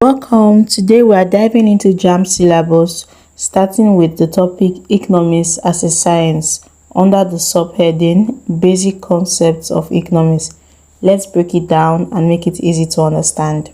Welcome. Today we are diving into JAM syllabus, starting with the topic Economics as a Science under the subheading Basic Concepts of Economics. Let's break it down and make it easy to understand.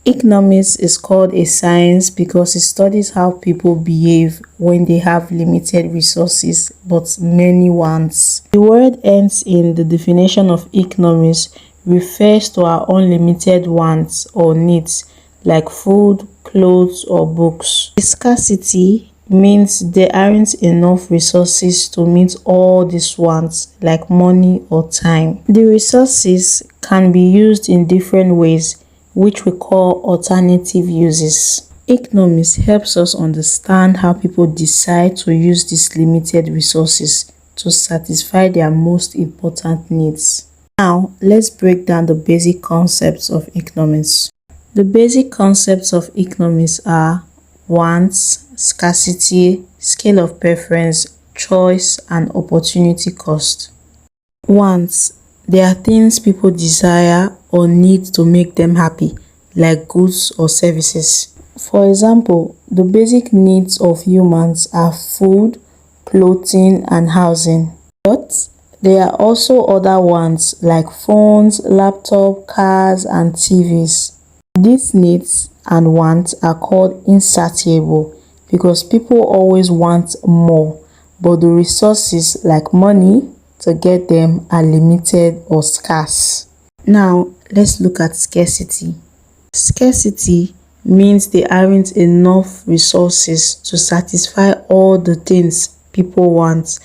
Economics is called a science because it studies how people behave when they have limited resources but many wants. The word ends in the definition of economics refers to our unlimited wants or needs like food, clothes, or books. Scarcity means there aren't enough resources to meet all these wants like money or time. The resources can be used in different ways, which we call alternative uses. Economics helps us understand how people decide to use these limited resources to satisfy their most important needs. Now, let's break down the basic concepts of economics. The basic concepts of economics are wants, scarcity, scale of preference, choice, and opportunity cost. Wants. They are things people desire or need to make them happy, like goods or services. For example, the basic needs of humans are food, clothing, and housing. But there are also other wants like phones, laptops, cars, and TVs. These needs and wants are called insatiable because people always want more, but the resources like money to get them are limited or scarce. Now, let's look at scarcity. Scarcity means there aren't enough resources to satisfy all the things people want.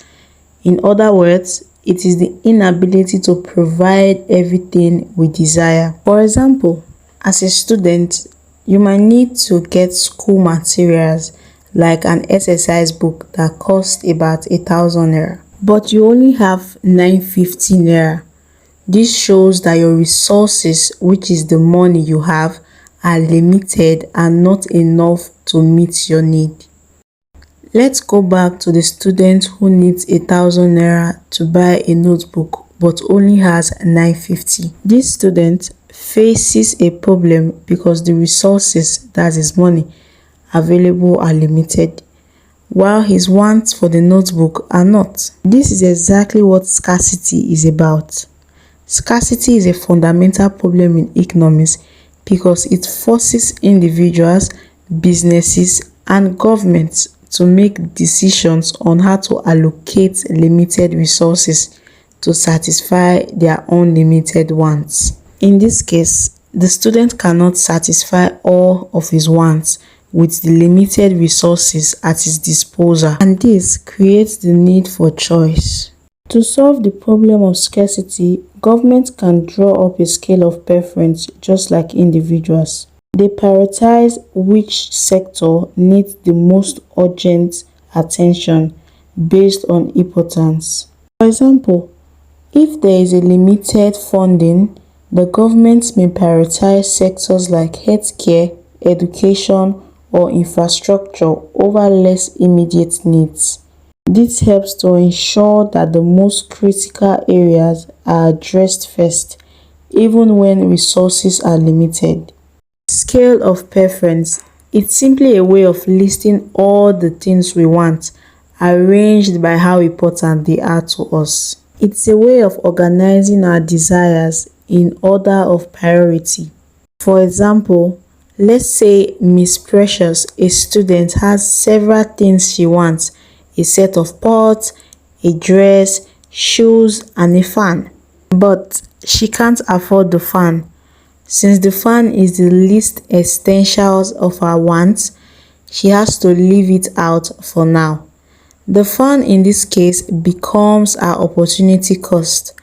In other words, it is the inability to provide everything we desire. For example, as a student, you might need to get school materials like an exercise book that costs about 1,000 naira, but you only have 950 naira. This shows that your resources, which is the money you have, are limited and not enough to meet your need. Let's go back to the student who needs 1,000 naira to buy a notebook but only has 950. This student faces a problem because the resources, that is money, available are limited, while his wants for the notebook are not. This is exactly what scarcity is about. Scarcity is a fundamental problem in economics because it forces individuals, businesses, and governments to make decisions on how to allocate limited resources to satisfy their unlimited wants. In this case, the student cannot satisfy all of his wants with the limited resources at his disposal, and this creates the need for choice. To solve the problem of scarcity, governments can draw up a scale of preference just like individuals. They prioritize which sector needs the most urgent attention based on importance. For example, if there is a limited funding, the government may prioritize sectors like healthcare, education, or infrastructure over less immediate needs. This helps to ensure that the most critical areas are addressed first, even when resources are limited. Scale of preference. It's simply a way of listing all the things we want, arranged by how important they are to us. It's a way of organizing our desires in order of priority. For example, let's say Miss Precious, a student, has several things she wants: a set of pots, a dress, shoes, and a fan. But she can't afford the fan. Since the fan is the least essential of her wants, she has to leave it out for now. The fan in this case becomes our opportunity cost.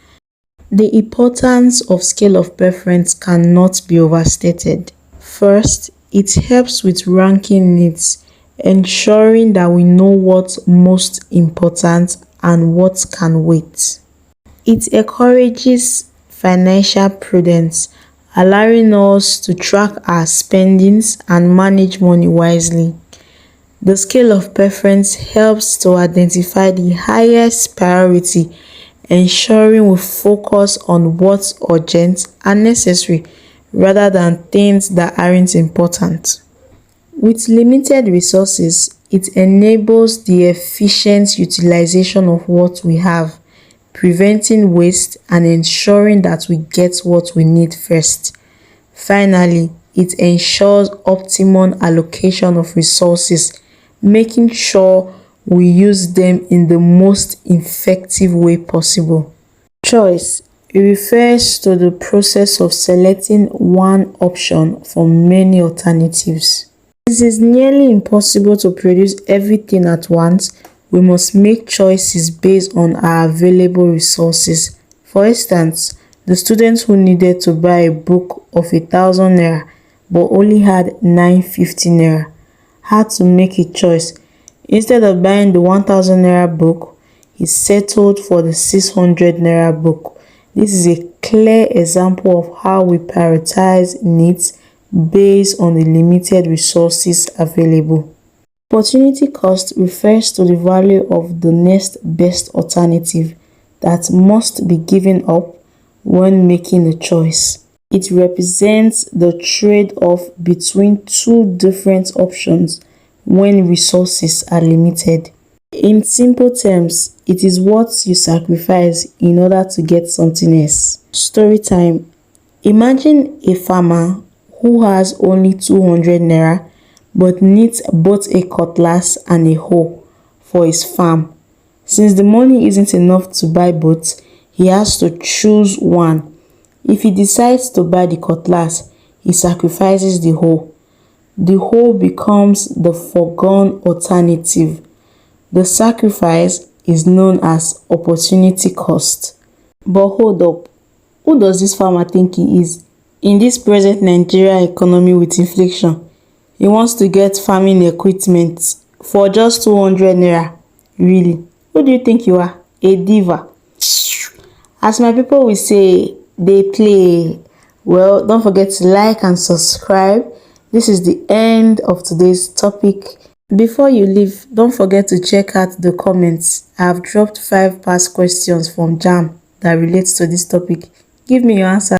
The importance of scale of preference cannot be overstated. First, it helps with ranking needs, ensuring that we know what's most important and what can wait. It encourages financial prudence, allowing us to track our spendings and manage money wisely. The scale of preference helps to identify the highest priority, ensuring we focus on what's urgent and necessary rather than things that aren't important. With limited resources, it enables the efficient utilization of what we have, preventing waste and ensuring that we get what we need first. Finally, it ensures optimum allocation of resources, making sure we use them in the most effective way possible. Choice. It refers to the process of selecting one option from many alternatives. It is nearly impossible to produce everything at once. We must make choices based on our available resources. For instance, the student who needed to buy a book of 1,000 naira but only had 950 naira had to make a choice. Instead of buying the 1,000 naira book, he settled for the 600 naira book. This is a clear example of how we prioritize needs based on the limited resources available. Opportunity cost refers to the value of the next best alternative that must be given up when making a choice. It represents the trade-off between two different options when resources are limited. In simple terms, it is what you sacrifice in order to get something else. Story time. Imagine a farmer who has only 200 naira but needs both a cutlass and a hoe for his farm. Since the money isn't enough to buy both, he has to choose one. If he decides to buy the cutlass, he sacrifices the hoe. The hoe becomes the foregone alternative. The sacrifice is known as opportunity cost. But hold up, who does this farmer think he is? In this present Nigeria economy with inflation, he wants to get farming equipment for just 200 naira. Really? Who do you think you are? A diva? As my people will say, they play. Well, don't forget to like and subscribe. This is the end of today's topic. Before you leave, don't forget to check out the comments. I have dropped 5 past questions from JAM that relates to this topic. Give me your answer.